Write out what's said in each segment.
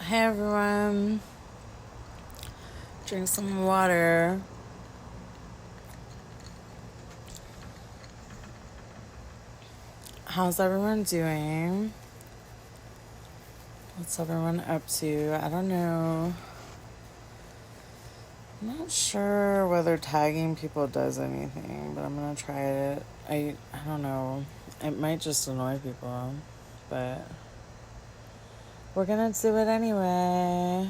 Hey everyone, drink some water. How's everyone doing? What's everyone up to? I don't know. I'm not sure whether tagging people does anything, but I'm gonna try it. I don't know. It might just annoy people, but we're gonna do it anyway.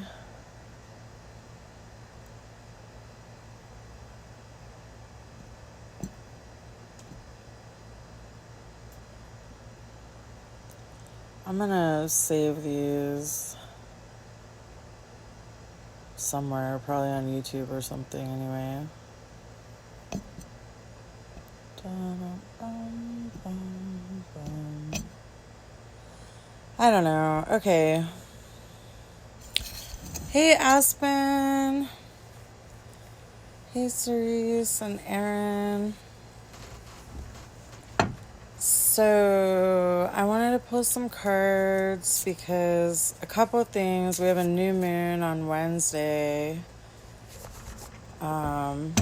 I'm gonna save these somewhere, probably on YouTube or something anyway. I don't know. Okay. Hey, Aspen. Hey, Cerise and Aaron. So, I wanted to post some cards because a couple of things. We have a new moon on Wednesday. New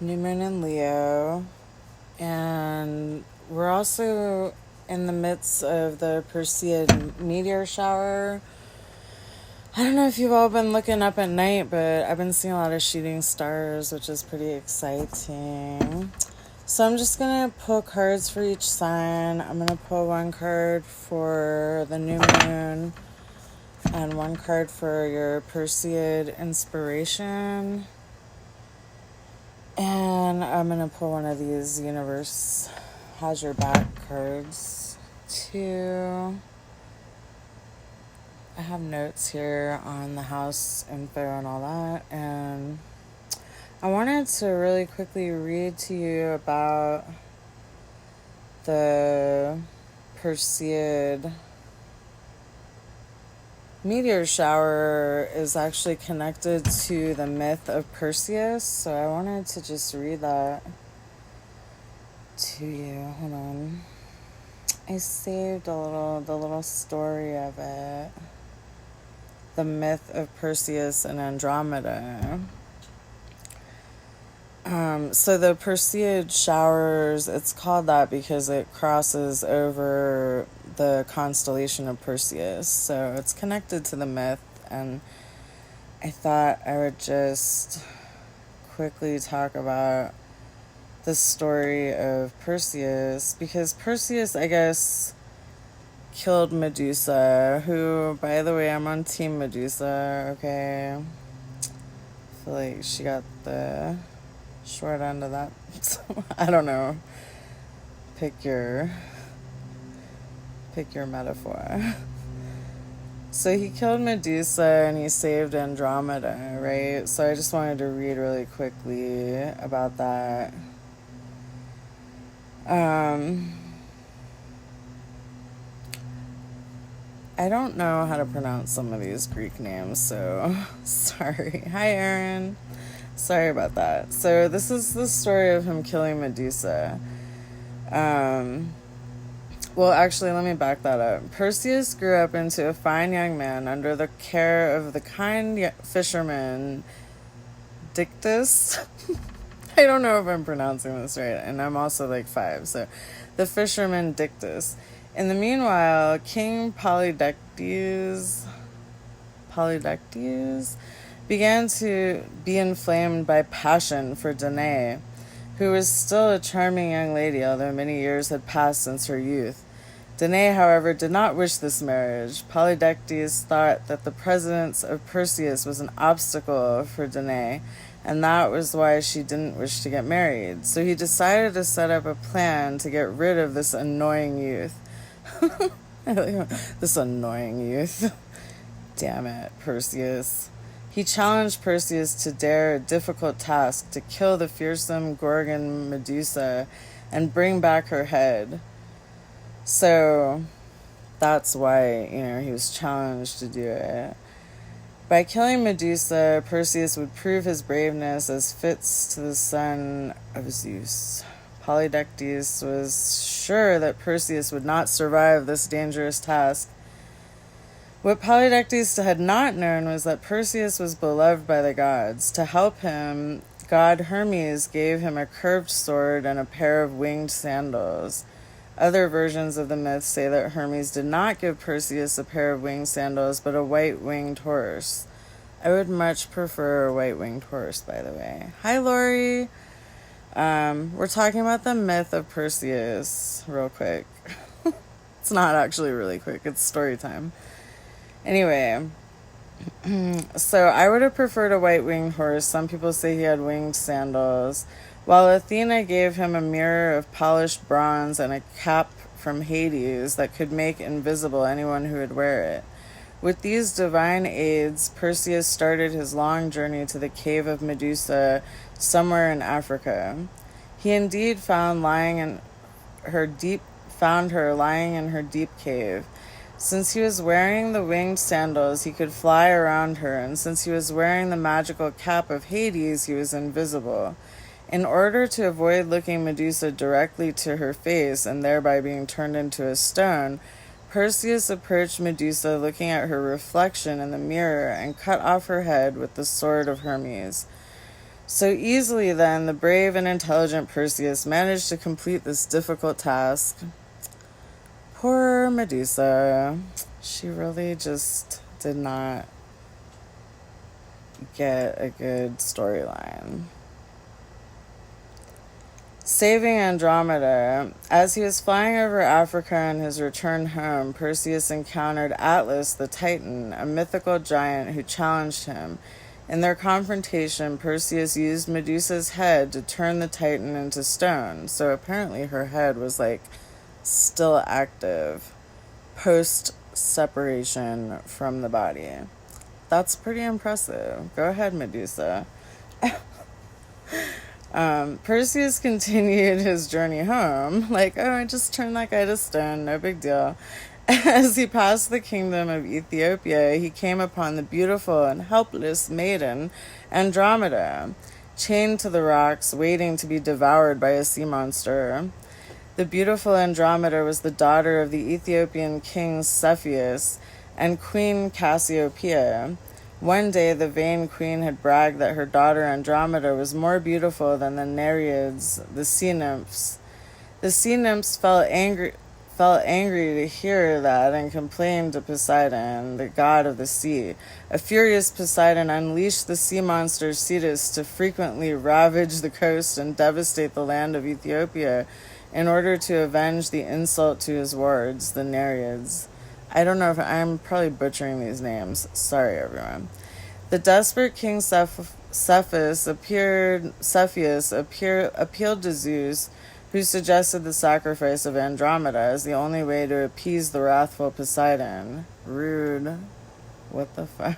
moon in Leo. And we're also in the midst of the Perseid Meteor shower. I don't know if you've all been looking up at night, but I've been seeing a lot of shooting stars, which is pretty exciting. So I'm just going to pull cards for each sign. I'm going to pull one card for the new moon and one card for your Perseid inspiration. And I'm going to pull one of these universe has your back cards too. I have notes here on the house info and all that, and I wanted to really quickly read to you about the Perseid meteor shower is actually connected to the myth of Perseus, so I wanted to just read that to you. Hold on. I saved the little story of it. The myth of Perseus and Andromeda. So the Perseid showers, it's called that because it crosses over the constellation of Perseus. So it's connected to the myth, and I thought I would just quickly talk about the story of Perseus, because Perseus, I guess, killed Medusa, who, by the way, I'm on Team Medusa, okay? I feel like she got the short end of that. I don't know. Pick your metaphor. So he killed Medusa and he saved Andromeda, right? So I just wanted to read really quickly about that. I don't know how to pronounce some of these Greek names, so sorry. Hi, Aaron. Sorry about that. So this is the story of him killing Medusa. Well, actually, let me back that up. Perseus grew up into a fine young man under the care of the kind fisherman Dictys. I don't know if I'm pronouncing this right, and I'm also like 5, so the fisherman Dictys. In the meanwhile, King Polydectes began to be inflamed by passion for Danae, who was still a charming young lady, although many years had passed since her youth. Danae, however, did not wish this marriage. Polydectes thought that the presence of Perseus was an obstacle for Danae, and that was why she didn't wish to get married. So he decided to set up a plan to get rid of this annoying youth. This annoying youth. Damn it, Perseus. He challenged Perseus to dare a difficult task to kill the fearsome Gorgon Medusa and bring back her head. So that's why, he was challenged to do it. By killing Medusa, Perseus would prove his braveness as fits to the son of Zeus. Polydectes was sure that Perseus would not survive this dangerous task, What Polydectes had not known was that Perseus was beloved by the gods. To help him, god Hermes gave him a curved sword and a pair of winged sandals. Other versions of the myth say that Hermes did not give Perseus a pair of winged sandals, but a white-winged horse. I would much prefer a white-winged horse, by the way. Hi, Lori. We're talking about the myth of Perseus real quick. It's not actually really quick. It's story time. Anyway, so I would have preferred a white-winged horse. Some people say he had winged sandals. While Athena gave him a mirror of polished bronze and a cap from Hades that could make invisible anyone who would wear it. With these divine aids, Perseus started his long journey to the cave of Medusa somewhere in Africa. He indeed found her lying in her deep cave. Since he was wearing the winged sandals, he could fly around her, and since he was wearing the magical cap of Hades, he was invisible. In order to avoid looking Medusa directly to her face and thereby being turned into a stone, Perseus approached Medusa looking at her reflection in the mirror and cut off her head with the sword of Hermes. So easily then, the brave and intelligent Perseus managed to complete this difficult task. Poor Medusa. She really just did not get a good storyline. Saving Andromeda. As he was flying over Africa on his return home, Perseus encountered Atlas the Titan, a mythical giant who challenged him. In their confrontation, Perseus used Medusa's head to turn the Titan into stone, so apparently her head was still active post separation from the body. That's pretty impressive. Go ahead, Medusa. Perseus continued his journey home, I just turned that guy to stone, no big deal. As he passed the kingdom of Ethiopia, he came upon the beautiful and helpless maiden Andromeda, chained to the rocks, waiting to be devoured by a sea monster. The beautiful Andromeda was the daughter of the Ethiopian king Cepheus and Queen Cassiopeia. One day, the vain queen had bragged that her daughter Andromeda was more beautiful than the Nereids, the sea nymphs. The sea nymphs felt angry to hear that and complained to Poseidon, the god of the sea. A furious Poseidon unleashed the sea monster Cetus to frequently ravage the coast and devastate the land of Ethiopia in order to avenge the insult to his wards, the Nereids. I don't know if I'm probably butchering these names. Sorry, everyone. The desperate king Cepheus appealed to Zeus, who suggested the sacrifice of Andromeda as the only way to appease the wrathful Poseidon. Rude. What the fuck?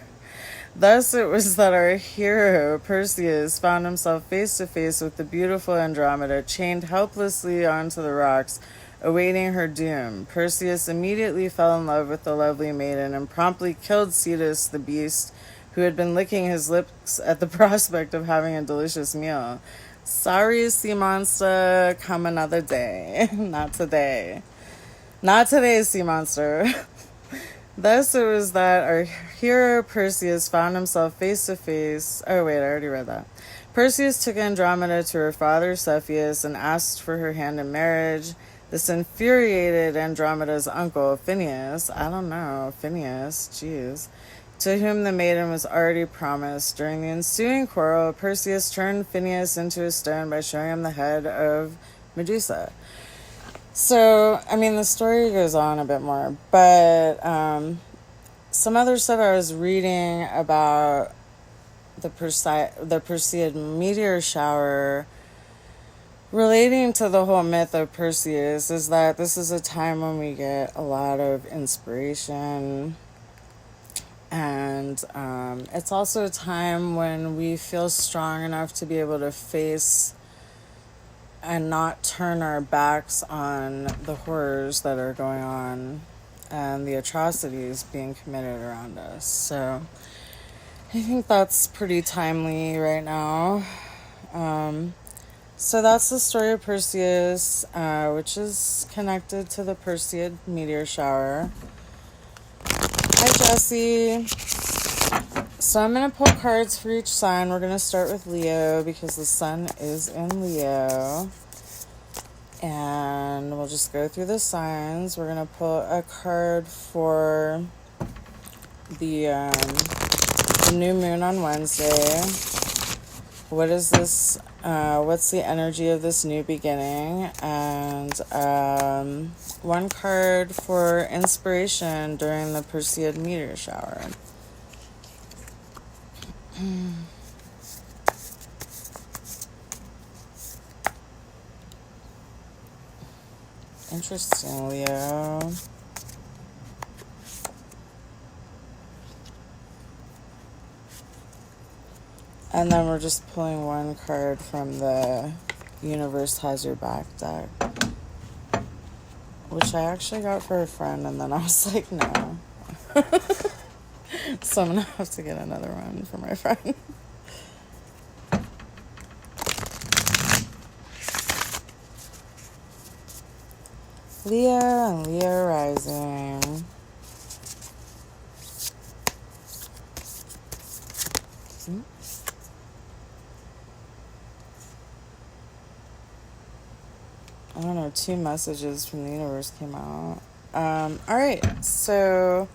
Thus it was that our hero, Perseus, found himself face to face with the beautiful Andromeda, chained helplessly onto the rocks, awaiting her doom. Perseus immediately fell in love with the lovely maiden and promptly killed Cetus, the beast, who had been licking his lips at the prospect of having a delicious meal. Sorry, sea monster, come another day. Not today. Not today, sea monster. Thus it was that our hero Perseus found himself face to face. Oh wait, I already read that. Perseus took Andromeda to her father Cepheus and asked for her hand in marriage. This infuriated Andromeda's uncle, Phineus, jeez, to whom the maiden was already promised. During the ensuing quarrel, Perseus turned Phineus into a stone by showing him the head of Medusa. So, the story goes on a bit more, but some other stuff I was reading about the Perseid meteor shower relating to the whole myth of Perseus is that this is a time when we get a lot of inspiration, and it's also a time when we feel strong enough to be able to face and not turn our backs on the horrors that are going on and the atrocities being committed around us. So I think that's pretty timely right now. So that's the story of Perseus, which is connected to the Perseid meteor shower. Hi, Jesse. So I'm going to pull cards for each sign. We're going to start with Leo because the sun is in Leo. And we'll just go through the signs. We're going to pull a card for the new moon on Wednesday. What is this? What's the energy of this new beginning? And one card for inspiration during the Perseid Meteor shower. Interesting, Leo. And then we're just pulling one card from the Universe Has Your Back deck, which I actually got for a friend, and then I was like, no. So I'm going to have to get another one for my friend. Leo and Leo rising. I don't know, 2 messages from the universe came out. Alright, so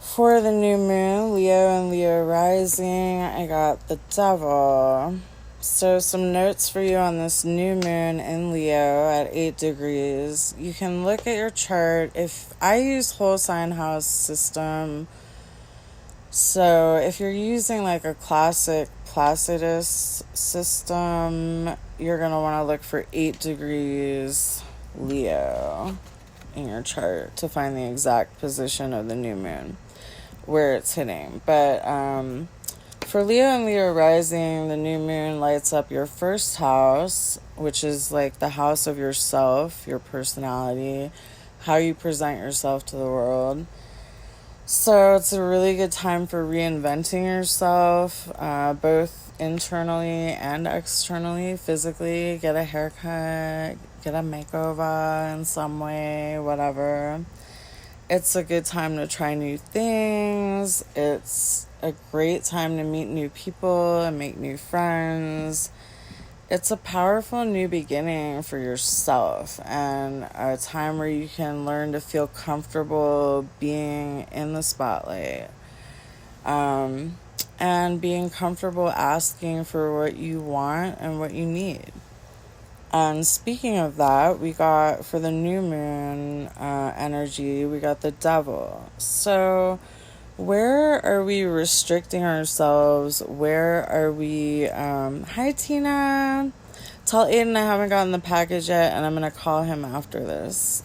for the new moon, Leo and Leo rising, I got the Devil. So some notes for you on this new moon in Leo at 8 degrees. You can look at your chart. If I use whole sign house system, so if you're using like a classic Placidus system, you're going to want to look for 8 degrees Leo in your chart to find the exact position of the new moon, where it's hitting. But for Leo and Leo rising, the new moon lights up your first house, which is like the house of yourself, your personality, how you present yourself to the world. So it's a really good time for reinventing yourself, both internally and externally, physically. Get a haircut, get a makeover in some way, whatever. It's a good time to try new things. It's a great time to meet new people and make new friends. It's a powerful new beginning for yourself, and a time where you can learn to feel comfortable being in the spotlight, and being comfortable asking for what you want and what you need. And speaking of that, we got, for the new moon energy, we got the Devil. So where are we restricting ourselves? Where are we... Hi, Tina. Tell Aiden I haven't gotten the package yet, and I'm going to call him after this.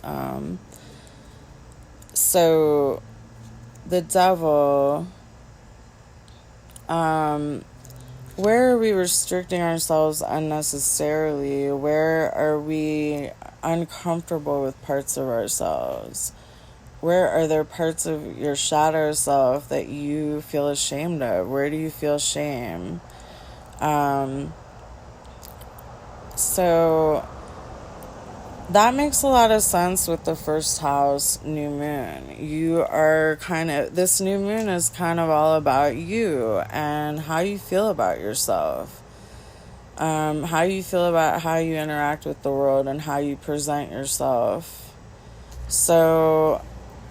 So, the Devil... where are we restricting ourselves unnecessarily? Where are we uncomfortable with parts of ourselves? Where are there parts of your shadow self that you feel ashamed of? Where do you feel shame? So that makes a lot of sense with the first house new moon. You are this new moon is kind of all about you and how you feel about yourself. How you feel about how you interact with the world and how you present yourself. So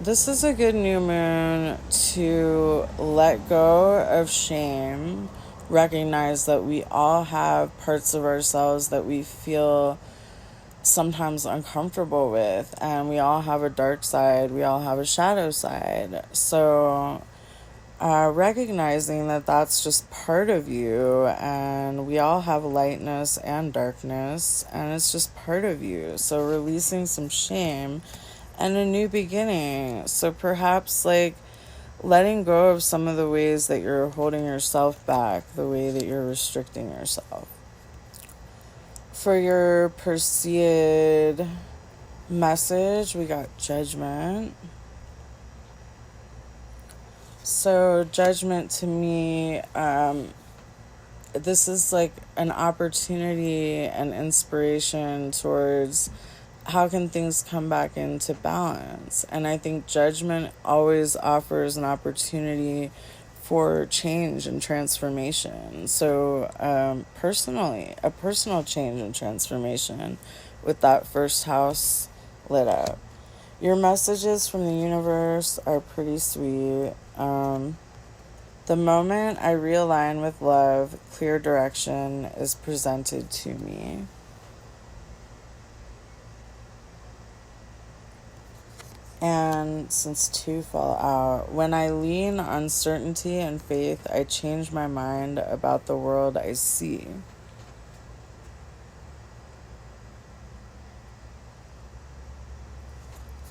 this is a good new moon to let go of shame, recognize that we all have parts of ourselves that we feel sometimes uncomfortable with, and we all have a dark side, we all have a shadow side. So recognizing that that's just part of you, and we all have lightness and darkness, and it's just part of you. So releasing some shame and a new beginning. So perhaps like letting go of some of the ways that you're holding yourself back, the way that you're restricting yourself. For your Perseid message, we got Judgment. So Judgment to me, this is like an opportunity and inspiration towards how can things come back into balance? And I think judgment always offers an opportunity for change and transformation. So, personally, a personal change and transformation with that first house lit up. Your messages from the universe are pretty sweet. The moment I realign with love, clear direction is presented to me. And since 2 fall out, when I lean on certainty and faith, I change my mind about the world I see.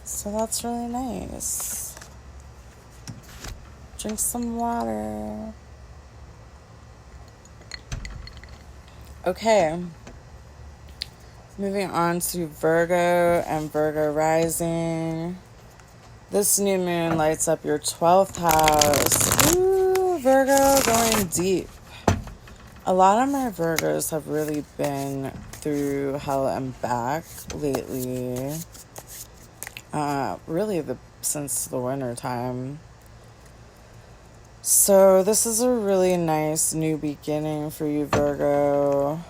So that's really nice. Drink some water. Okay. Moving on to Virgo and Virgo rising. This new moon lights up your 12th house. Ooh, Virgo going deep. A lot of my Virgos have really been through hell and back lately. Since the winter time. So this is a really nice new beginning for you, Virgo.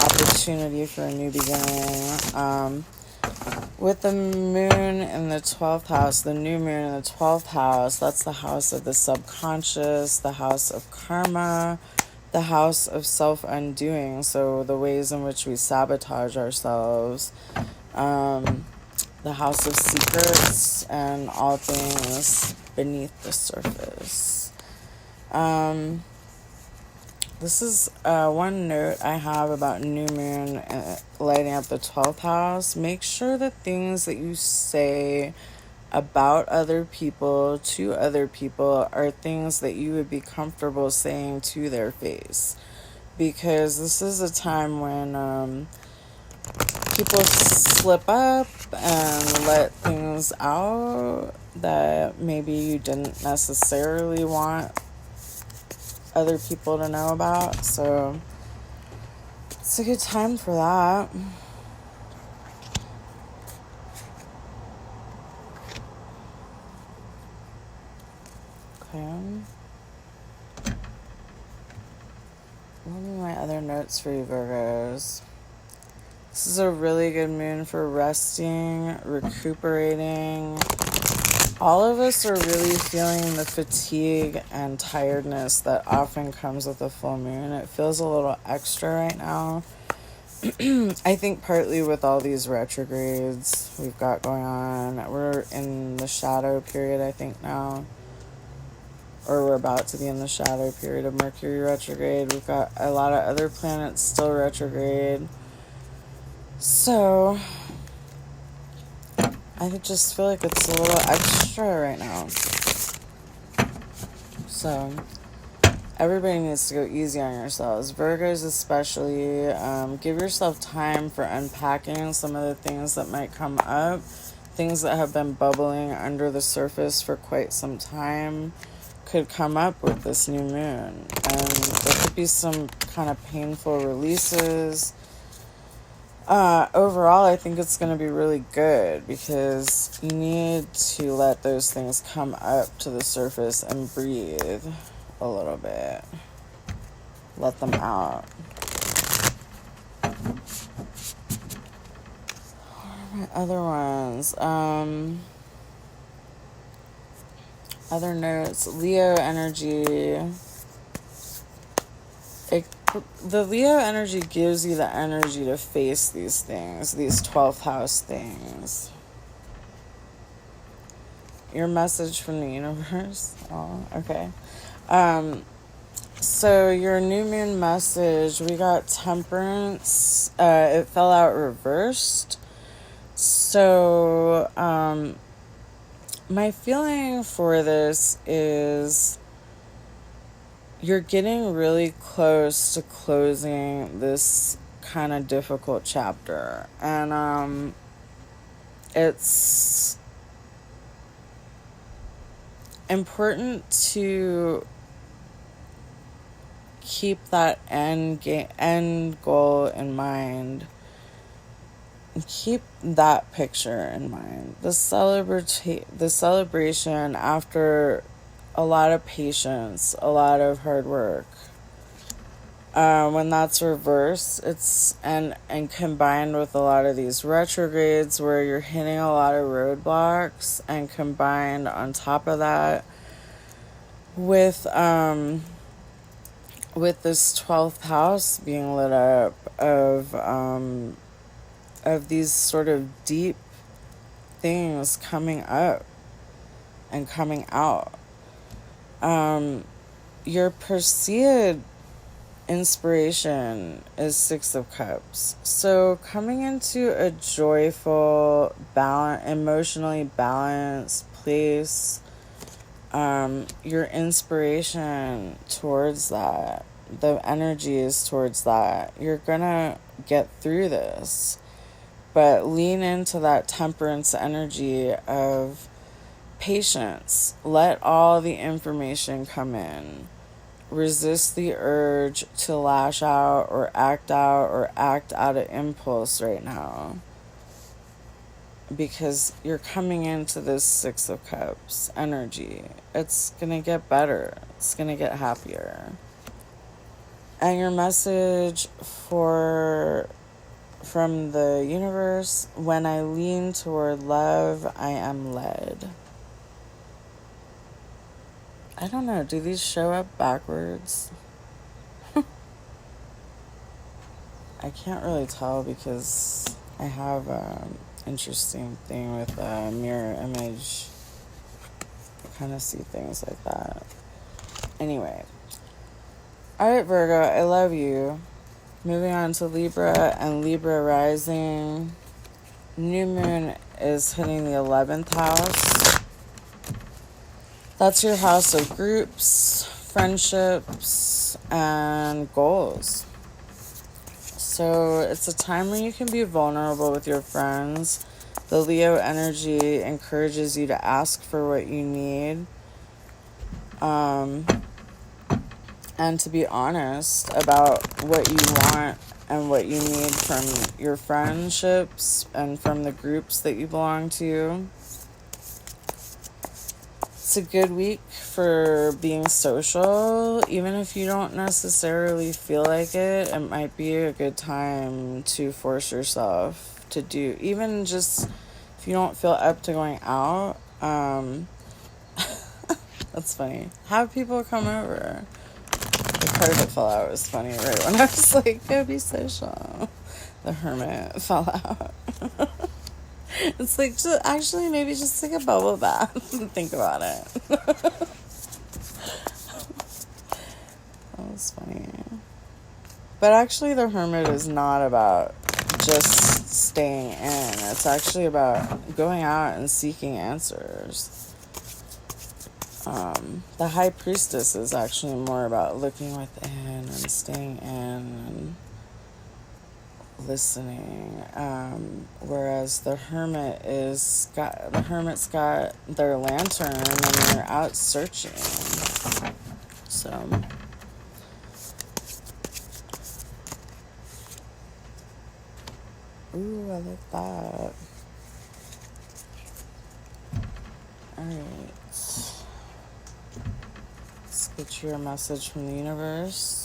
Opportunity for a new beginning. With the moon in the 12th house, the new moon in the 12th house, that's the house of the subconscious, the house of karma, the house of self-undoing. So the ways in which we sabotage ourselves. The house of secrets and all things beneath the surface. This is one note I have about new moon lighting up the 12th house. Make sure the things that you say about other people, to other people, are things that you would be comfortable saying to their face. Because this is a time when people slip up and let things out that maybe you didn't necessarily want other people to know about. So it's a good time for that. Okay. What are my other notes for you, Virgos? This is a really good moon for resting, recuperating. All of us are really feeling the fatigue and tiredness that often comes with a full moon. It feels a little extra right now. I think partly with all these retrogrades we've got going on. We're in the shadow period, I think, now. Or we're about to be in the shadow period of Mercury retrograde. We've got a lot of other planets still retrograde. So I just feel like it's a little extra right now. So everybody needs to go easy on yourselves. Virgos especially. Give yourself time for unpacking some of the things that might come up. Things that have been bubbling under the surface for quite some time could come up with this new moon. And there could be some kind of painful releases. Overall, I think it's going to be really good because you need to let those things come up to the surface and breathe a little bit. Let them out. What are my other ones? Other notes. Leo energy. The Leo energy gives you the energy to face these things, these 12th house things. Your message from the universe. Oh, okay. So your new moon message, we got temperance. It fell out reversed. So, my feeling for this is you're getting really close to closing this kind of difficult chapter. And it's important to keep that end goal in mind keep that picture in mind. The celebration after a lot of patience, a lot of hard work. When that's reversed, it's and combined with a lot of these retrogrades where you're hitting a lot of roadblocks, and combined on top of that with this 12th house being lit up of these sort of deep things coming up and coming out. Your Perseid inspiration is Six of Cups. So coming into a joyful, emotionally balanced place, your inspiration towards that, the energy is towards that. You're gonna get through this, but lean into that temperance energy of patience. Let all the information come in. Resist the urge to lash out or act out of impulse right now, because you're coming into this Six of Cups energy. It's gonna get better. It's gonna get happier. And your message from the universe: when I lean toward love, I am led. I don't know, do these show up backwards? I can't really tell because I have an interesting thing with a mirror image. I kind of see things like that. Anyway. Alright, Virgo, I love you. Moving on to Libra and Libra rising. New moon is hitting the 11th house. That's your house of groups, friendships, and goals. So it's a time when you can be vulnerable with your friends. The Leo energy encourages you to ask for what you need. And to be honest about what you want and what you need from your friendships and from the groups that you belong to. It's a good week for being social. Even if you don't necessarily feel like it, it might be a good time to force yourself to do, even just if you don't feel up to going out. That's funny. Have people come over. The card that fell out was funny right when I was like, go be social. The Hermit fell out. It's like, actually, maybe just take a bubble bath and think about it. That was funny. But actually, the Hermit is not about just staying in. It's actually about going out and seeking answers. The High Priestess is actually more about looking within and staying in and listening, whereas the Hermit's got their lantern and they're out searching. So ooh, I like that. Alright, let's get you a message from the universe.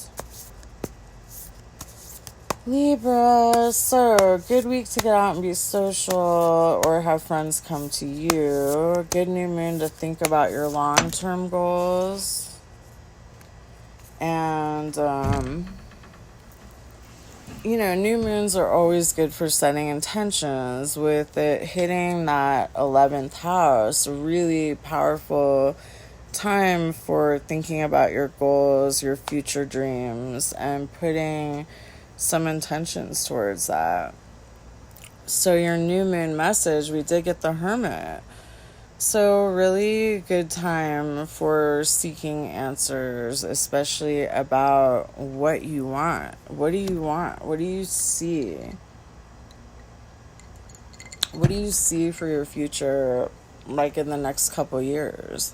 Libra, so good week to get out and be social or have friends come to you. Good new moon to think about your long-term goals. And, new moons are always good for setting intentions. With it hitting that 11th house, really powerful time for thinking about your goals, your future dreams, and putting some intentions towards that. So your new moon message, we did get the Hermit. So really good time for seeking answers, especially about what you want. What do you want? What do you see? What do you see for your future, like in the next couple years?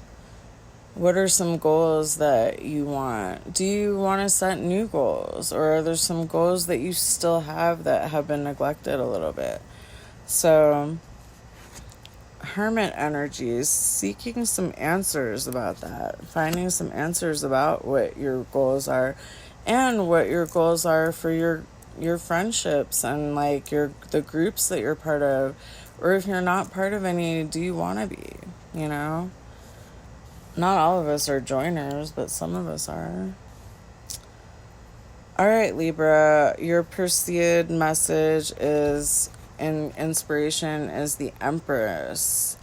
What are some goals that you want? Do you want to set new goals? Or are there some goals that you still have that have been neglected a little bit? So, Hermit energies, seeking some answers about that, finding some answers about what your goals are and what your goals are for your friendships and like the groups that you're part of, or if you're not part of any, do you want to be, you know? Not all of us are joiners, but some of us are. All right, Libra, your Perseid message is in inspiration is the Empress.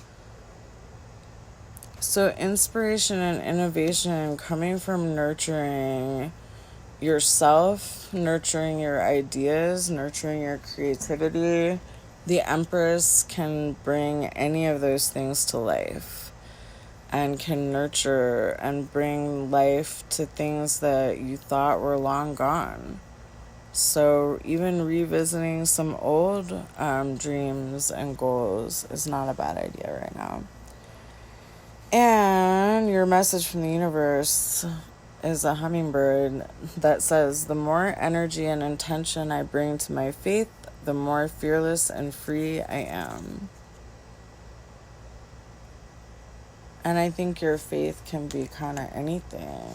So inspiration and innovation coming from nurturing yourself, nurturing your ideas, nurturing your creativity. The Empress can bring any of those things to life and can nurture and bring life to things that you thought were long gone. So even revisiting some old dreams and goals is not a bad idea right now. And your message from the universe is a hummingbird that says, the more energy and intention I bring to my faith, the more fearless and free I am. And I think your faith can be kind of anything.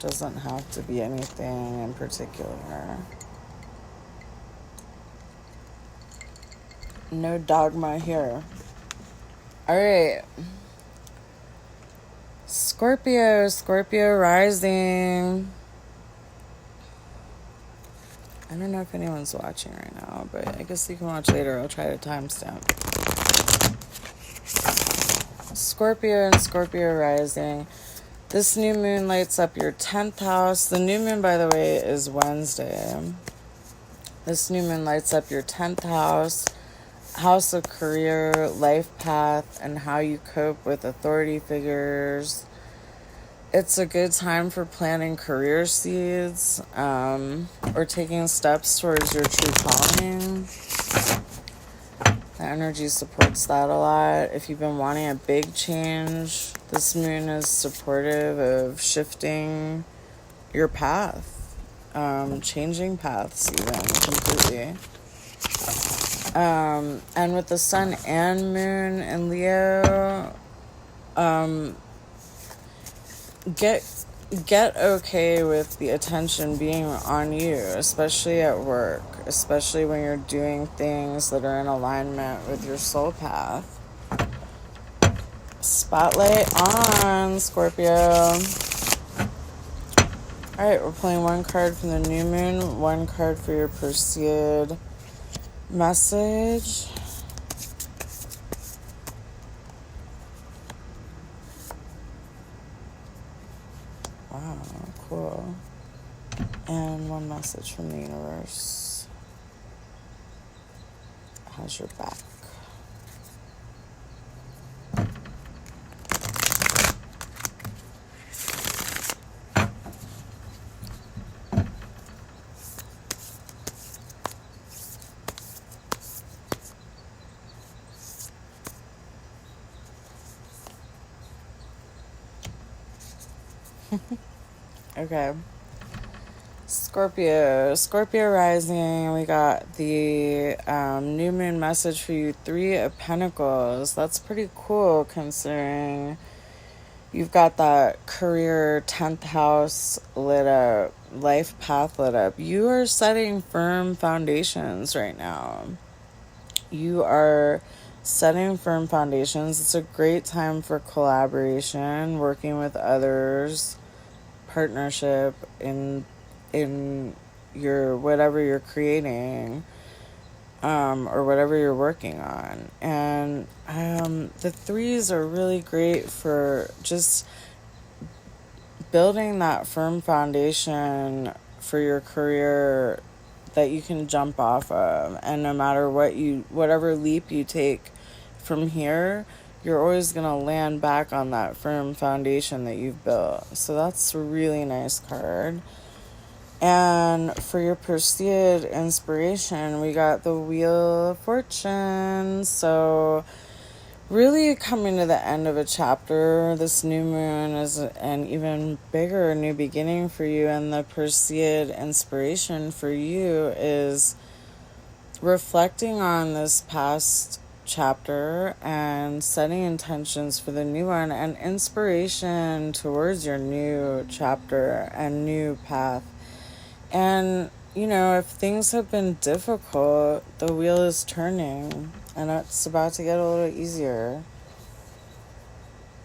Doesn't have to be anything in particular. No dogma here. All right. Scorpio rising. I don't know if anyone's watching right now, but I guess you can watch later. I'll try to timestamp. Scorpio and Scorpio rising. This new moon lights up your 10th house. The new moon, by the way, is Wednesday. This new moon lights up your 10th house, house of career, life path, and how you cope with authority figures. It's a good time for planting career seeds or taking steps towards your true calling. The energy supports that a lot. If you've been wanting a big change, this moon is supportive of shifting your path, changing paths even completely. And with the sun and moon in Leo, get okay with the attention being on you, especially at work, especially when you're doing things that are in alignment with your soul path. Spotlight on, Scorpio. Alright, we're pulling one card from the new moon, one card for your Perseid message. Wow, cool. And one message from the universe. How's your back? Okay. Scorpio rising. We got the new moon message for you, 3 of Pentacles. That's pretty cool considering you've got that career 10th house lit up, life path lit up. You are setting firm foundations right now. You are setting firm foundations. It's a great time for collaboration, working with others, partnership in your whatever you're creating, or whatever you're working on. And the 3s are really great for just building that firm foundation for your career that you can jump off of. And no matter whatever leap you take from here, you're always going to land back on that firm foundation that you've built. So that's a really nice card. And for your Perseid inspiration, we got the Wheel of Fortune. So really coming to the end of a chapter. This new moon is an even bigger new beginning for you. And the Perseid inspiration for you is reflecting on this past chapter and setting intentions for the new one and inspiration towards your new chapter and new path. And, if things have been difficult, the wheel is turning and it's about to get a little easier.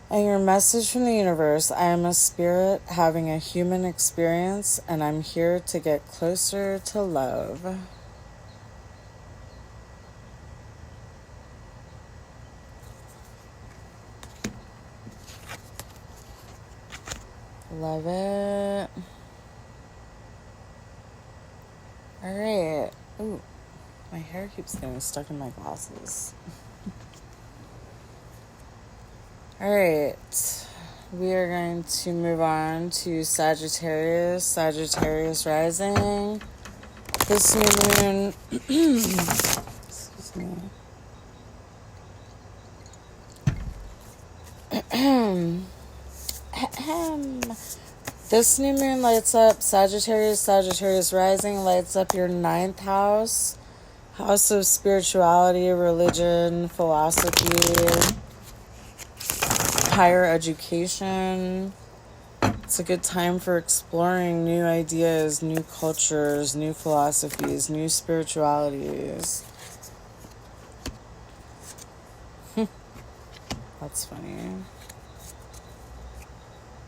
And your message from the universe: I am a spirit having a human experience, and I'm here to get closer to love. Love it. Alright. Ooh, my hair keeps getting stuck in my glasses. Alright. We are going to move on to Sagittarius. Sagittarius rising. This new moon. Excuse me. This new moon lights up Sagittarius rising, lights up your 9th house, house of spirituality, religion, philosophy, higher education. It's a good time for exploring new ideas, new cultures, new philosophies, new spiritualities. That's funny.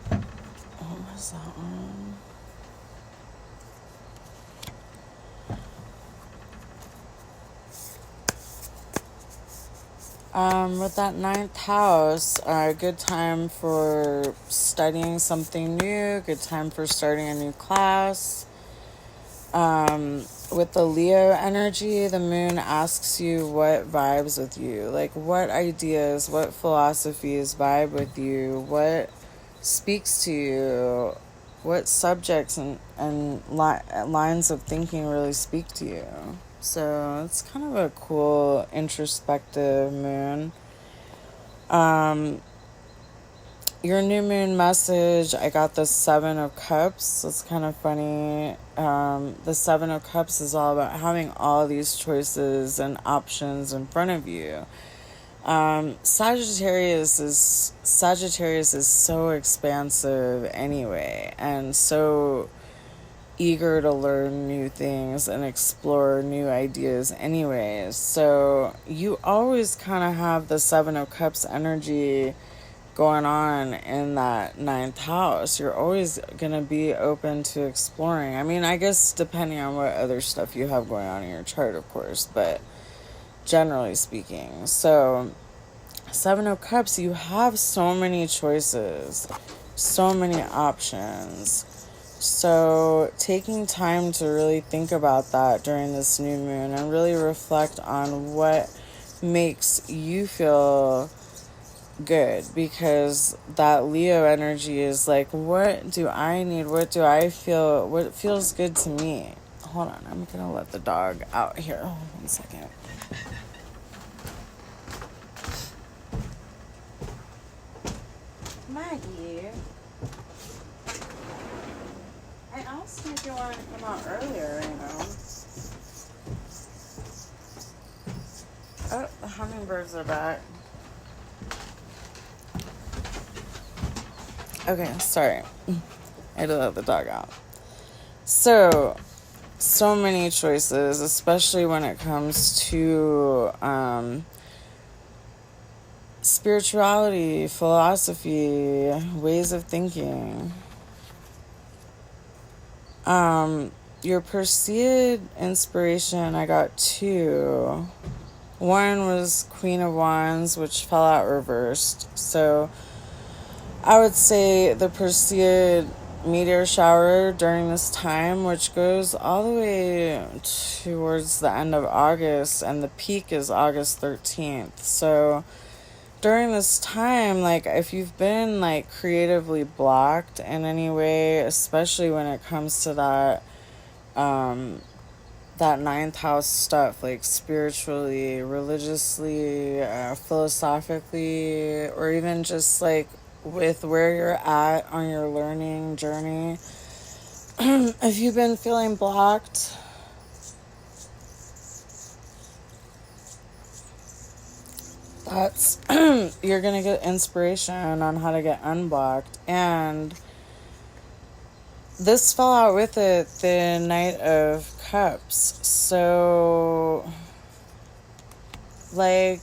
What was that one? With that 9th house, a good time for studying something new, good time for starting a new class. With the Leo energy, the moon asks you what vibes with you, like what ideas, what philosophies vibe with you, what speaks to you, what subjects and lines of thinking really speak to you. So it's kind of a cool introspective moon. Your new moon message, I got the 7 of Cups. It's kind of funny. The 7 of Cups is all about having all these choices and options in front of you. Sagittarius is so expansive anyway, and so eager to learn new things and explore new ideas anyways. So you always kind of have the 7 of Cups energy going on in that 9th house. You're always gonna be open to exploring. I mean, I guess depending on what other stuff you have going on in your chart, of course, but generally speaking. So 7 of Cups, you have so many choices, so many options. So taking time to really think about that during this new moon and really reflect on what makes you feel good, because that Leo energy is like, what do I need? What do I feel? What feels good to me? Hold on, I'm gonna let the dog out here. Hold on 1 second. Maggie, I asked you if you wanted to come out earlier, Oh, the hummingbirds are back. Okay, sorry. I had to let the dog out. So many choices, especially when it comes to spirituality, philosophy, ways of thinking. Your Perseid inspiration, I got 2. One was Queen of Wands, which fell out reversed. So I would say the Perseid meteor shower during this time, which goes all the way towards the end of August, and the peak is August 13th. So during this time, like, if you've been like creatively blocked in any way, especially when it comes to that 9th house stuff, like spiritually, religiously, philosophically, or even just like with where you're at on your learning journey, if you've been feeling blocked, That's you're gonna get inspiration on how to get unblocked, and this fell out with it, the Knight of Cups. So, like,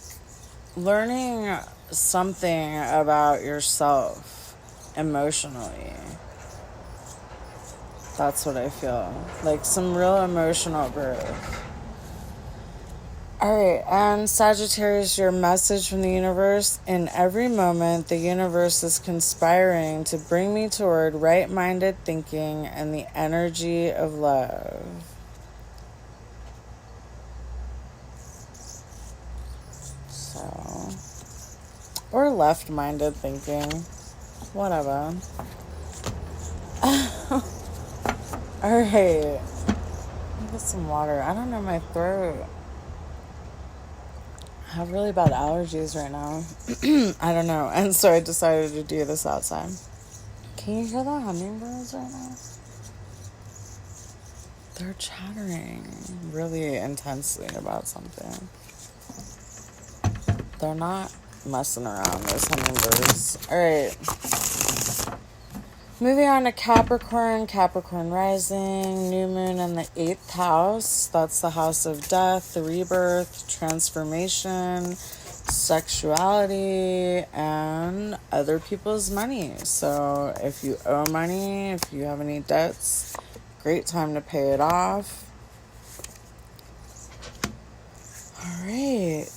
learning something about yourself emotionally. That's what I feel. Like some real emotional growth. Alright, and Sagittarius, your message from the universe. In every moment, the universe is conspiring to bring me toward right-minded thinking and the energy of love. So, or left-minded thinking. Whatever. Alright. Let me get some water. I don't know, my throat. I have really bad allergies right now. I don't know. And so I decided to do this outside. Can you hear the hummingbirds right now? They're chattering really intensely about something. They're not messing around, those hummingbirds. Alright. Moving on to Capricorn. Capricorn rising. New moon in the 8th house. That's the house of death, the rebirth, transformation, sexuality, and other people's money. So if you owe money, if you have any debts, great time to pay it off. All right.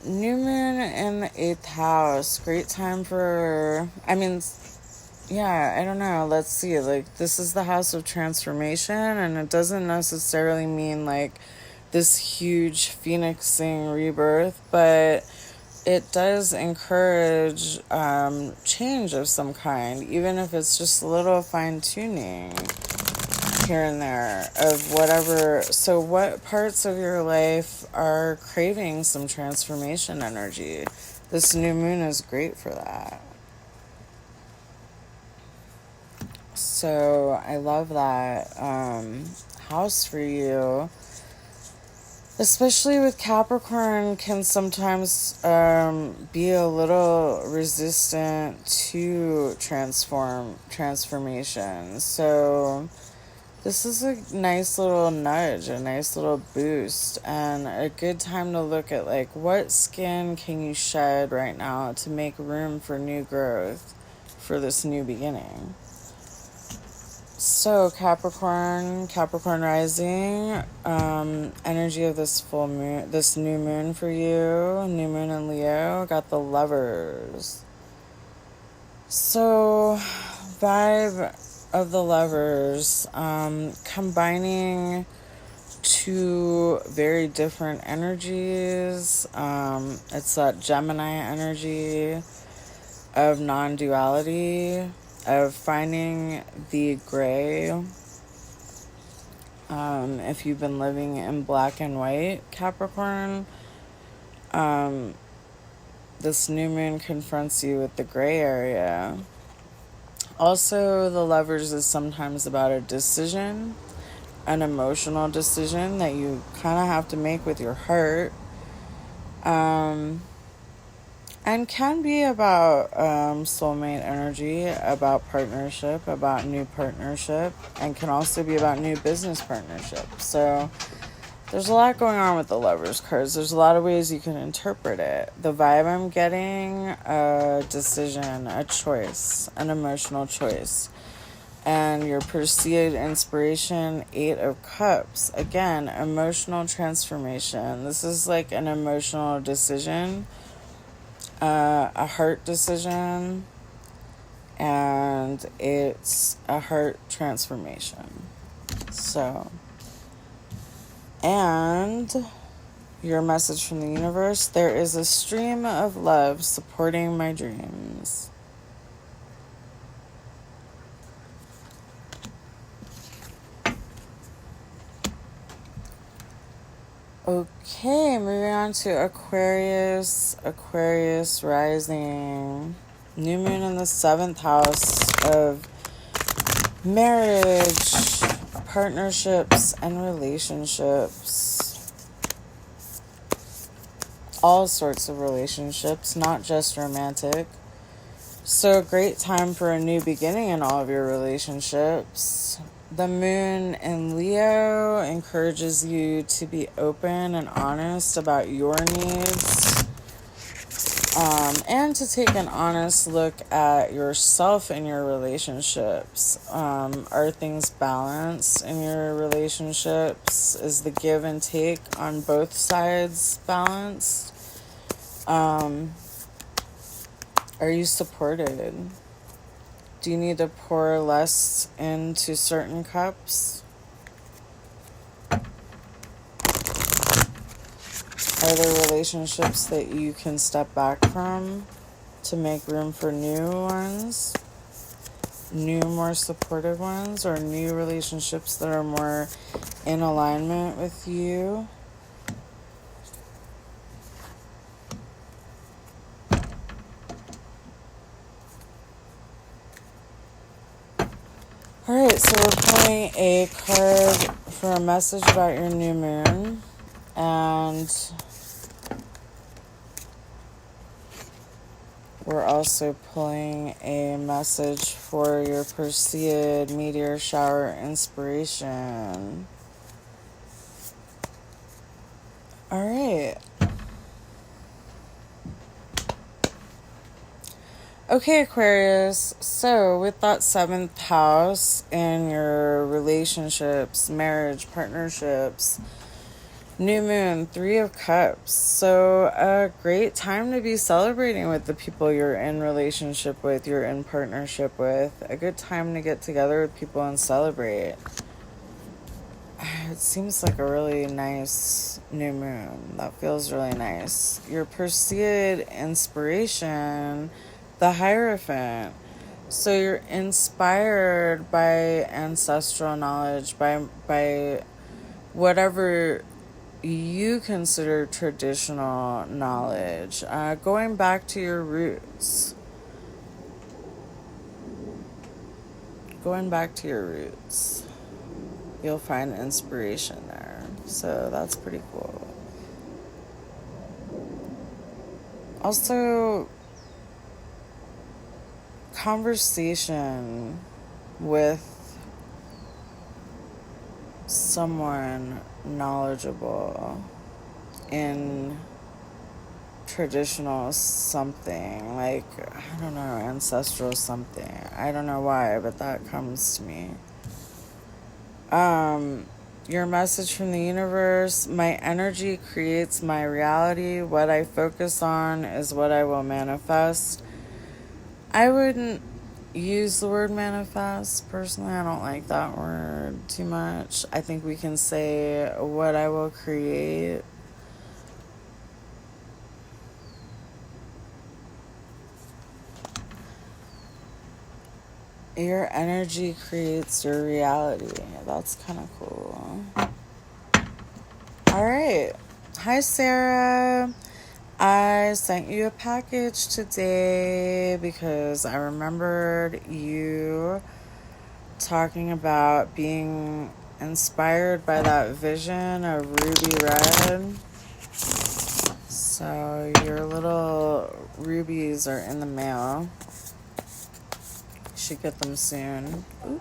New moon in the 8th house. Great time for, I don't know. Let's see. Like, this is the house of transformation, and it doesn't necessarily mean like this huge phoenixing rebirth, but it does encourage change of some kind, even if it's just a little fine tuning here and there of whatever. So what parts of your life are craving some transformation energy? This new moon is great for that. So I love that house for you. Especially with Capricorn, can sometimes be a little resistant to transformation. So this is a nice little nudge, a nice little boost, and a good time to look at like what skin can you shed right now to make room for new growth for this new beginning. So Capricorn rising, energy of this full moon, this new moon for you, new moon in Leo, got the Lovers. So vibe of the Lovers, combining two very different energies. It's that Gemini energy of non-duality, of finding the gray. If you've been living in black and white, Capricorn, this new moon confronts you with the gray area. Also, the Lovers is sometimes about a decision, an emotional decision that you kind of have to make with your heart. And can be about soulmate energy, about partnership, about new partnership, and can also be about new business partnership. So there's a lot going on with the Lovers cards. There's a lot of ways you can interpret it. The vibe I'm getting, a decision, a choice, an emotional choice. And your Perseid inspiration, 8 of Cups. Again, emotional transformation. This is like an emotional decision. A heart decision, and it's a heart transformation. So, and your message from the universe: there is a stream of love supporting my dreams. Okay, moving on to Aquarius. Aquarius rising. New moon in the 7th house of marriage, partnerships, and relationships. All sorts of relationships, not just romantic. So, a great time for a new beginning in all of your relationships. The moon in Leo encourages you to be open and honest about your needs, and to take an honest look at yourself and your relationships. Are things balanced in your relationships? Is the give and take on both sides balanced? Are you supported? Do you need to pour less into certain cups? Are there relationships that you can step back from to make room for new ones? New, more supportive ones? Or new relationships that are more in alignment with you? Alright, so we're pulling a card for a message about your new moon. And we're also pulling a message for your Perseid Meteor shower inspiration. Alright. Okay, Aquarius. So, with that 7th house in your relationships, marriage, partnerships, new moon, 3 of Cups. So, a great time to be celebrating with the people you're in relationship with, you're in partnership with. A good time to get together with people and celebrate. It seems like a really nice new moon. That feels really nice. Your Perseid inspiration, the Hierophant. So you're inspired by ancestral knowledge, by whatever you consider traditional knowledge, going back to your roots. Going back to your roots. You'll find inspiration there. So that's pretty cool. Also, conversation with someone knowledgeable in traditional something, like, I don't know, ancestral something. I don't know why, but that comes to me. Your message from the universe: my energy creates my reality. What I focus on is what I will manifest. I wouldn't use the word manifest. Personally, I don't like that word too much. I think we can say what I will create. Your energy creates your reality. That's kind of cool. All right. Hi, Sarah. I sent you a package today because I remembered you talking about being inspired by that vision of ruby red. So your little rubies are in the mail. Should get them soon. Ooh.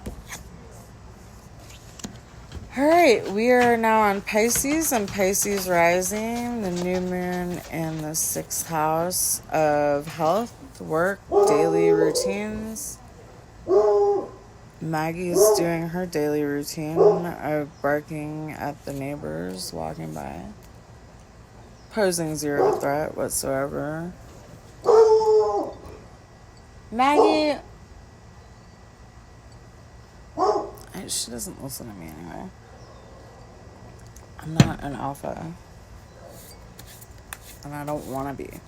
Alright, we are now on Pisces and Pisces rising, the new moon in the 6th house of health, work, daily routines. Maggie's doing her daily routine of barking at the neighbors walking by, posing zero threat whatsoever. Maggie! She doesn't listen to me anyway. I'm not an alpha. And I don't want to be.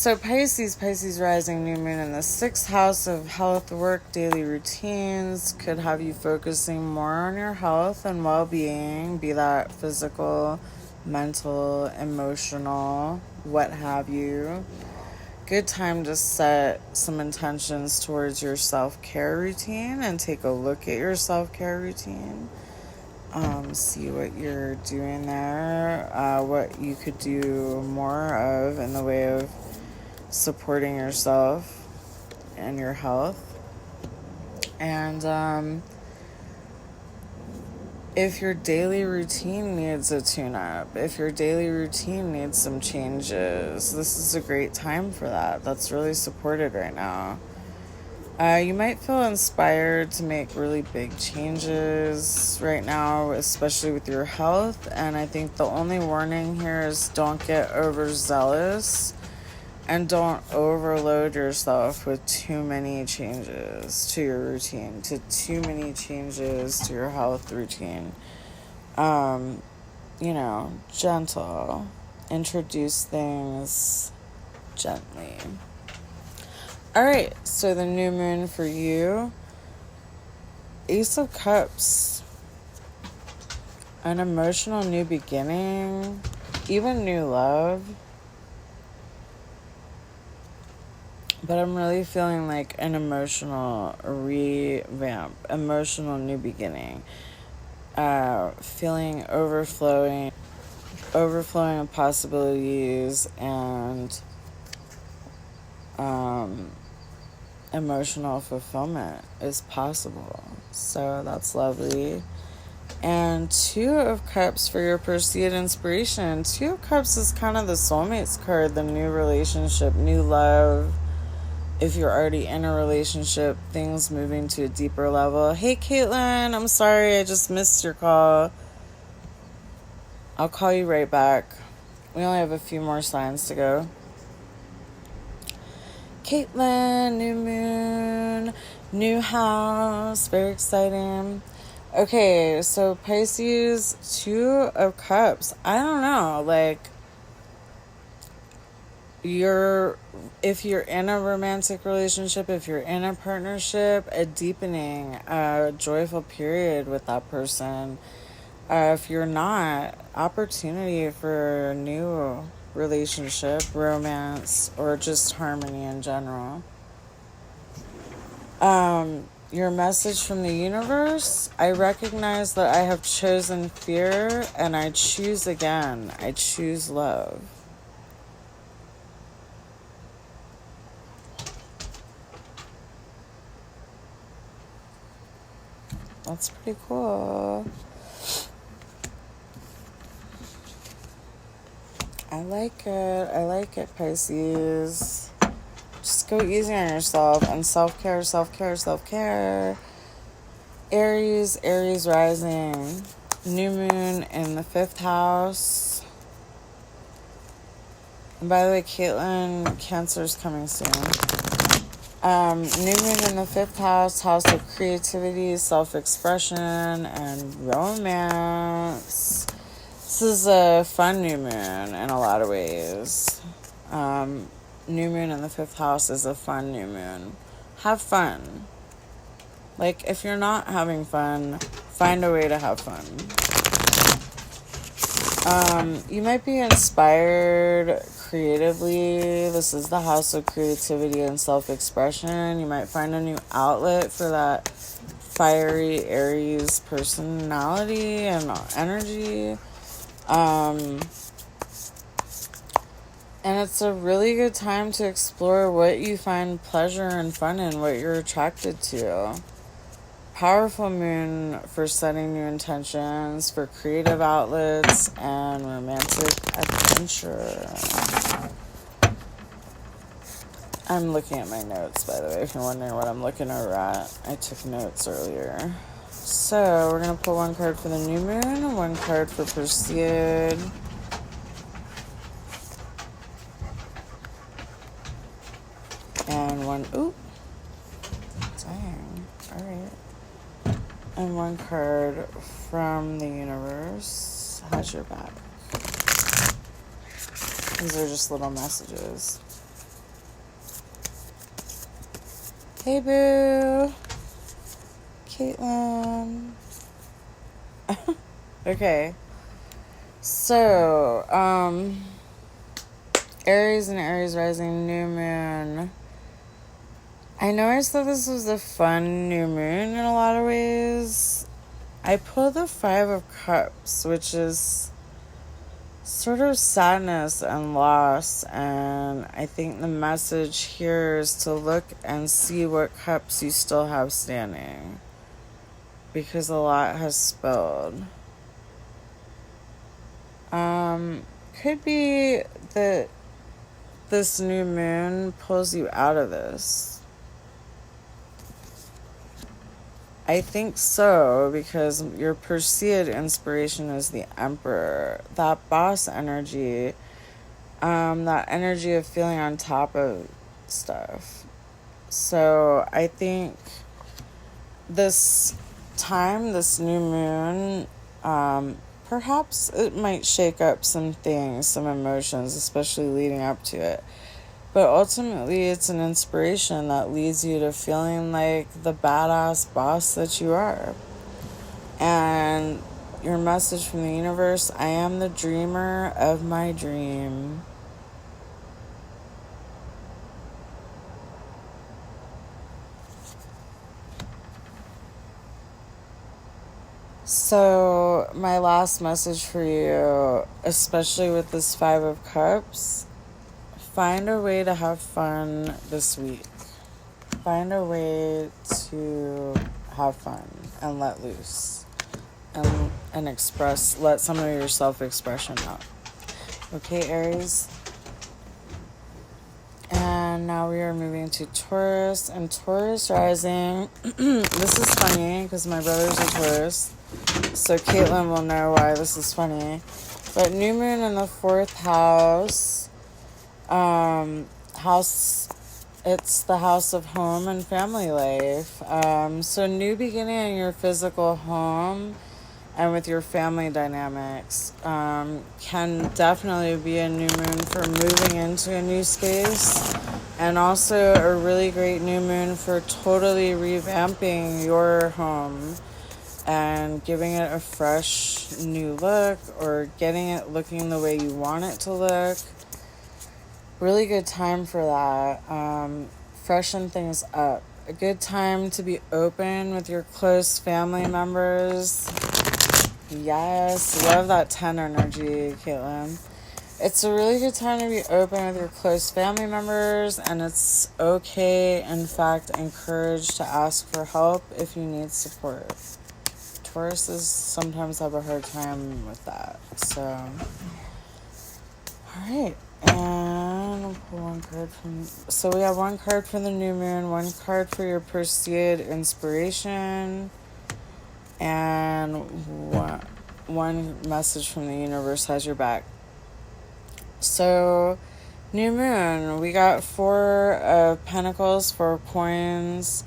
So Pisces rising, new moon in the 6th house of health, work, daily routines could have you focusing more on your health and well-being, be that physical, mental, emotional, what have you. Good time to set some intentions towards your self-care routine and take a look at your self-care routine. See what you're doing there, what you could do more of in the way of supporting yourself and your health. And if your daily routine needs a tune-up, if your daily routine needs some changes, this is a great time for that. That's really supported right now. You might feel inspired to make really big changes right now, especially with your health. And I think the only warning here is don't get overzealous and don't overload yourself with too many changes to your routine, to too many changes to your health routine. Gentle. Introduce things gently. All right, so the new moon for you, Ace of Cups, an emotional new beginning, even new love. But I'm really feeling like an emotional revamp, emotional new beginning, feeling overflowing of possibilities and emotional fulfillment is possible. So that's lovely. And 2 of Cups for your Perseid inspiration. 2 of Cups is kind of the soulmates card, the new relationship, new love. If you're already in a relationship, things moving to a deeper level. Hey, Caitlin, I'm sorry I just missed your call. I'll call you right back. We only have a few more signs to go. Caitlin, new moon, new house, very exciting. Okay, so Pisces, 2 of Cups. I don't know, like, if you're in a romantic relationship, if you're in a partnership, a deepening, a joyful period with that person. If you're not, opportunity for a new relationship, romance, or just harmony in general. Your message from the universe, I recognize that I have chosen fear and I choose again. I choose love. That's pretty cool. I like it, Pisces. Just go easy on yourself. And self-care. Aries rising. New moon in the 5th house. And by the way, Caitlin, Cancer's coming soon. New moon in the 5th house, house of creativity, self-expression, and romance. This is a fun new moon in a lot of ways. New moon in the 5th house is a fun new moon. Have fun. Like, if you're not having fun, find a way to have fun. You might be inspired creatively. This is the house of creativity and self-expression. You might find a new outlet for that fiery Aries personality and energy. And it's a really good time to explore what you find pleasure and fun in, what you're attracted to. Powerful moon for setting new intentions, for creative outlets, and romantic adventure. I'm looking at my notes, by the way, if you're wondering what I'm looking at. I took notes earlier. So, we're going to pull 1 card for the new moon, 1 card for Perseid. And 1, dang, alright. And 1 card from the universe has your back. These are just little messages. Hey, boo. Caitlin. Okay. So, Aries and Aries rising, new moon. I know I said this was a fun new moon in a lot of ways. I pulled the Five of Cups, which is sort of sadness and loss, and I think the message here is to look and see what cups you still have standing, because a lot has spilled. Could be that this new moon pulls you out of this. I think so, because your Perseid inspiration is the Emperor. That boss energy, that energy of feeling on top of stuff. So I think this time, this new moon, perhaps it might shake up some things, some emotions, especially leading up to it. But ultimately, it's an inspiration that leads you to feeling like the badass boss that you are. And your message from the universe: I am the dreamer of my dream. So, my last message for you, especially with this Five of Cups, find a way to have fun this week. Find a way to have fun and let loose and express, let some of your self-expression out. Okay, Aries? And now we are moving to Taurus, and Taurus rising. This is funny because my brother's a Taurus, so Caitlin will know why this is funny. But new moon in the 4th house, it's the house of home and family life. So new beginning in your physical home and with your family dynamics can definitely be a new moon for moving into a new space, and also a really great new moon for totally revamping your home and giving it a fresh new look, or getting it looking the way you want it to look. Really good time for that. Freshen things up. A good time to be open with your close family members. Yes, love that 10 energy, Caitlin. It's a really good time to be open with your close family members, and it's okay, in fact, encouraged to ask for help if you need support. Tauruses sometimes have a hard time with that. So, alright. And we'll pull one card from... So we have one card for the new moon, one card for your Perseid inspiration, and one message from the universe has your back. So, new moon, we got 4 of Pentacles, 4 coins.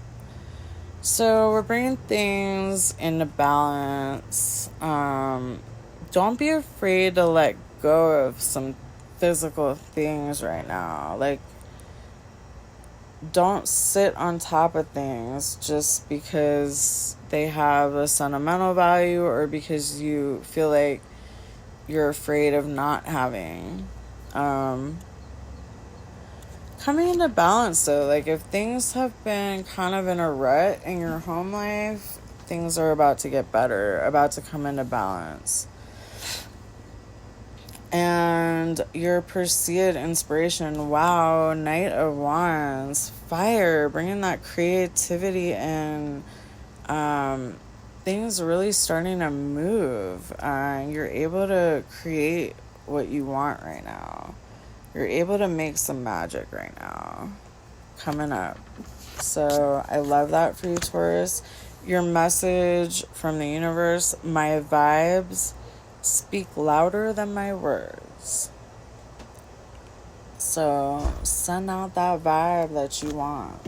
So we're bringing things into balance. Don't be afraid to let go of some physical things right now. Like, don't sit on top of things just because they have a sentimental value, or because you feel like you're afraid of not having. Coming into balance, though, like if things have been kind of in a rut in your home life, things are about to get better, about to come into balance. And your Perseid inspiration, wow, Knight of Wands, fire, bringing that creativity in. Things really starting to move. You're able to create what you want right now. You're able to make some magic right now coming up. So I love that for you, Taurus. Your message from the universe: my vibes speak louder than my words. So send out that vibe that you want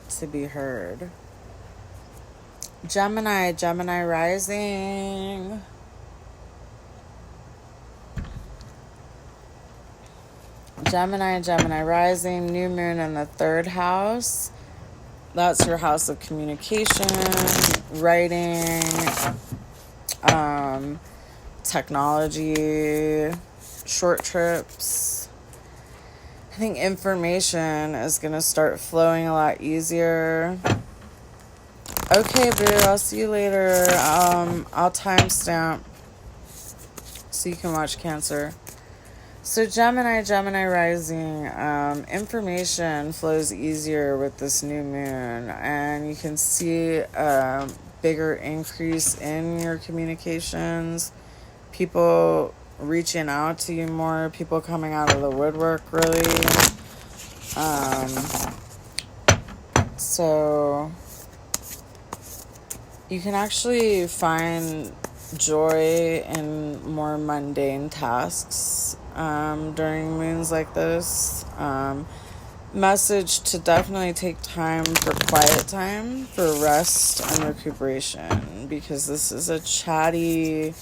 to be heard. Gemini rising. Gemini rising, new moon in the 3rd house. That's your house of communication, writing, technology, short trips. I think information is going to start flowing a lot easier. Okay, boo, I'll see you later. I'll timestamp so you can watch Cancer. So Gemini rising, information flows easier with this new moon, and you can see a bigger increase in your communications, people reaching out to you more, people coming out of the woodwork, really. So you can actually find joy in more mundane tasks during moons like this. Message to definitely take time for quiet time, for rest and recuperation, because this is a chatty,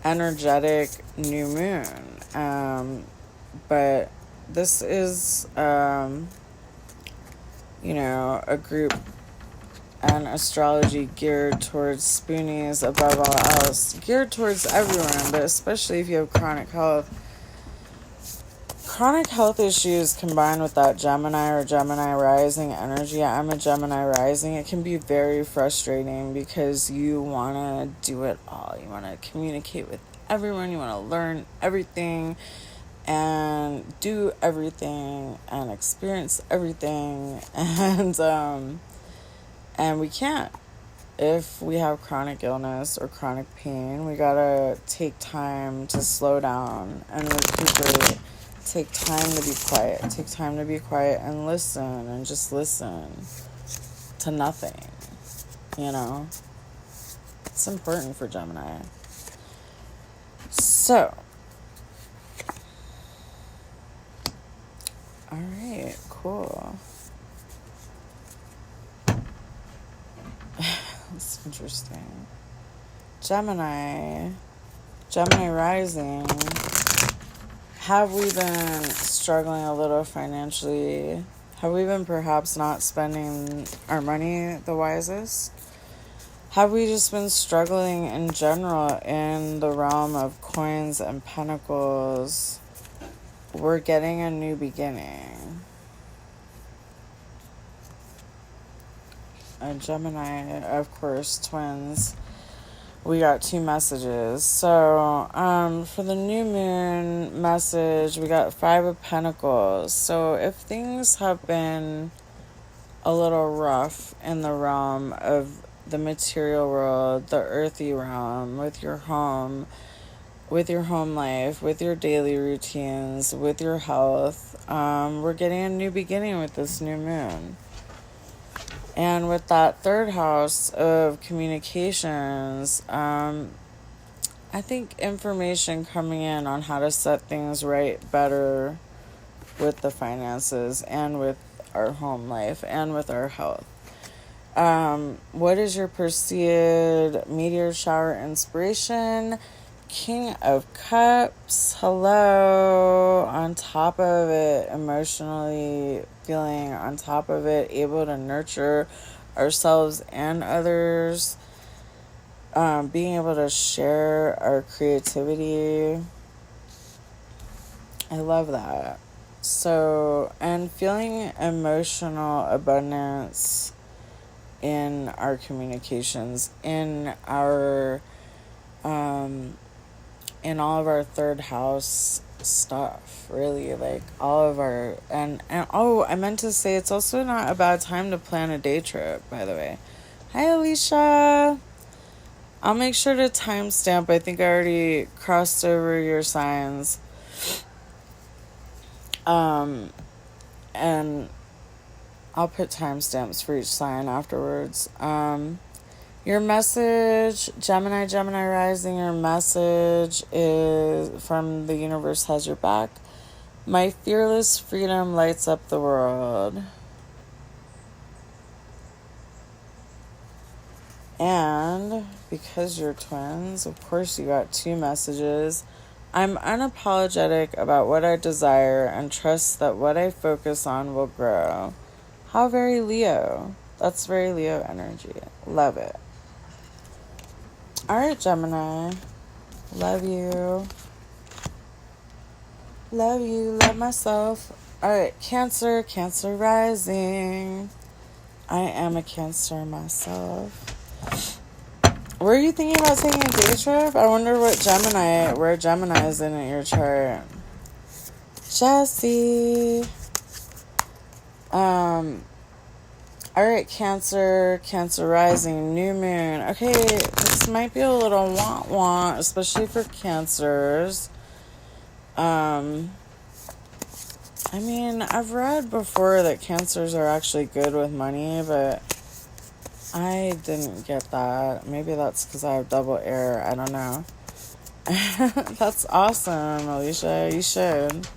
energetic new moon. But this is, a group and astrology geared towards spoonies above all else, geared towards everyone, but especially if you have chronic health issues combined with that Gemini or Gemini rising energy. I'm a Gemini rising. It can be very frustrating because you want to do it all. You want to communicate with everyone. You want to learn everything and do everything and experience everything. And we can't. If we have chronic illness or chronic pain, we gotta take time to slow down and recuperate. Take time to be quiet. Take time to be quiet and listen, and just listen to nothing. It's important for Gemini. So, all right, cool. That's interesting. Gemini rising. Have we been struggling a little financially? Have we been perhaps not spending our money the wisest? Have we just been struggling in general in the realm of coins and pentacles? We're getting a new beginning. A Gemini, of course, twins. We got 2 messages. So, for the new moon message, we got 5 of Pentacles. So, if things have been a little rough in the realm of the material world, the earthy realm, with your home life, with your daily routines, with your health, we're getting a new beginning with this new moon. And with that 3rd house of communications, I think information coming in on how to set things right better with the finances and with our home life and with our health. What is your Perseid Meteor shower inspiration? King of Cups, hello, on top of it, emotionally feeling on top of it, able to nurture ourselves and others, being able to share our creativity. I love that. So, and feeling emotional abundance in our communications, in our in all of our 3rd house stuff, really, like all of our, and oh, I meant to say, it's also not a bad time to plan a day trip, by the way. Hi, Alicia. I'll make sure to timestamp. I think I already crossed over your signs. And I'll put timestamps for each sign afterwards. Your message, Gemini rising, your message is from the universe has your back. My fearless freedom lights up the world. And because you're twins, of course you got 2 messages. I'm unapologetic about what I desire and trust that what I focus on will grow. How very Leo. That's very Leo energy. Love it. All right, Gemini. Love you. Love you. Love myself. All right, Cancer. Cancer rising. I am a Cancer myself. Were you thinking about taking a day trip? I wonder where Gemini is in your chart. Jesse. All right, Cancer rising, new moon. Okay, this might be a little wah-wah, especially for Cancers. I mean, I've read before that Cancers are actually good with money, but I didn't get that. Maybe that's because I have double air. I don't know. That's awesome, Alicia. You should.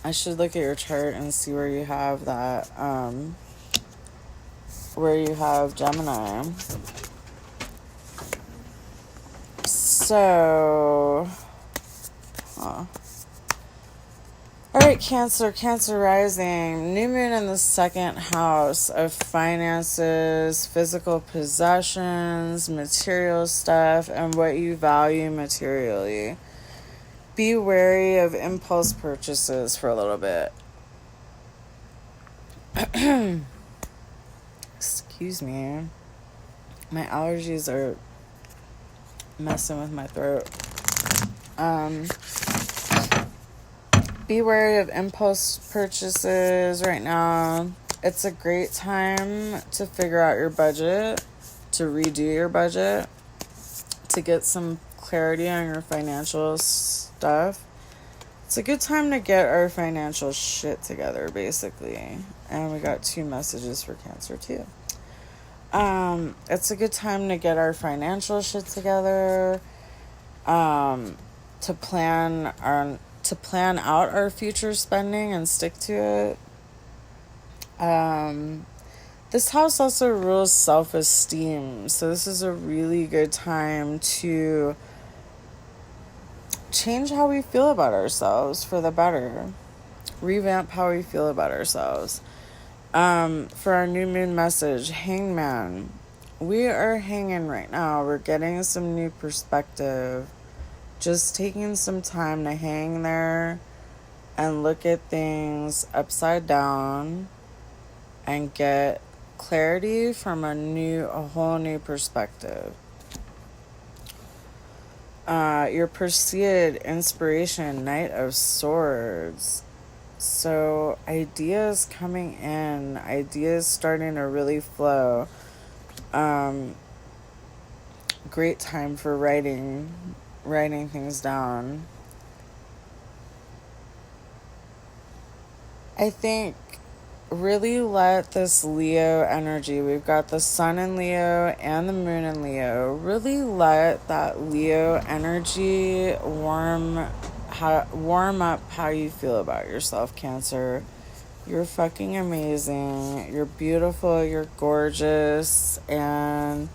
I should look at your chart and see where you have that, where you have Gemini. So, all right, Cancer rising, new moon in the second house of finances, physical possessions, material stuff, and what you value materially. Be wary of impulse purchases for a little bit. Excuse me. My allergies are messing with my throat. Be wary of impulse purchases right now. It's a great time to figure out your budget, to redo your budget, to get some clarity on your financial stuff. It's a good time to get our financial shit together, basically. And we got 2 messages for Cancer too. It's a good time to get our financial shit together, to plan out our future spending and stick to it. This house also rules self-esteem, so this is a really good time to change how we feel about ourselves for the better. Revamp how we feel about ourselves. For our new moon message, Hangman. We are hanging right now. We're getting some new perspective. Just taking some time to hang there and look at things upside down and get clarity from a whole new perspective. Your Perseid inspiration, Knight of Swords. So ideas coming in, ideas starting to really flow. Great time for writing things down. I think really let this Leo energy, we've got the sun in Leo and the moon in Leo, really let that Leo energy warm up how you feel about yourself, Cancer. You're fucking amazing. You're beautiful. You're gorgeous. And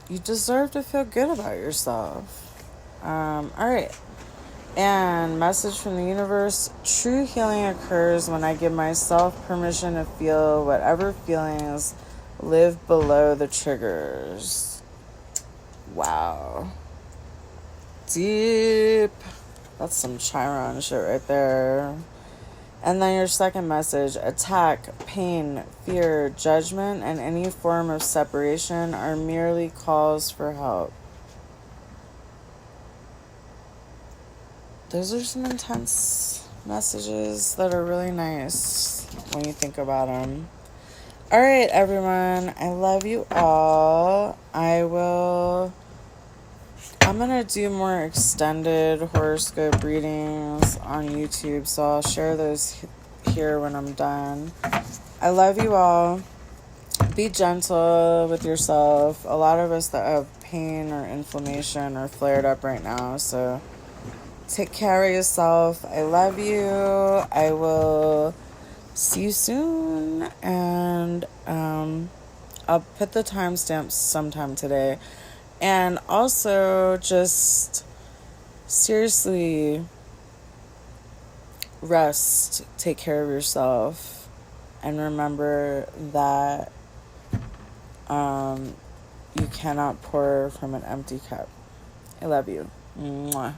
you deserve to feel good about yourself. All right. And message from the universe. True healing occurs when I give myself permission to feel whatever feelings live below the triggers. Wow. Deep. That's some Chiron shit right there. And then your second message, attack, pain, fear, judgment, and any form of separation are merely calls for help. Those are some intense messages that are really nice when you think about them. All right, everyone. I love you all. I'm going to do more extended horoscope readings on YouTube, so I'll share those here when I'm done. I love you all. Be gentle with yourself. A lot of us that have pain or inflammation are flared up right now, so take care of yourself. I love you. I will see you soon, and I'll put the timestamps sometime today. And also, just seriously, rest, take care of yourself, and remember that you cannot pour from an empty cup. I love you. Mwah.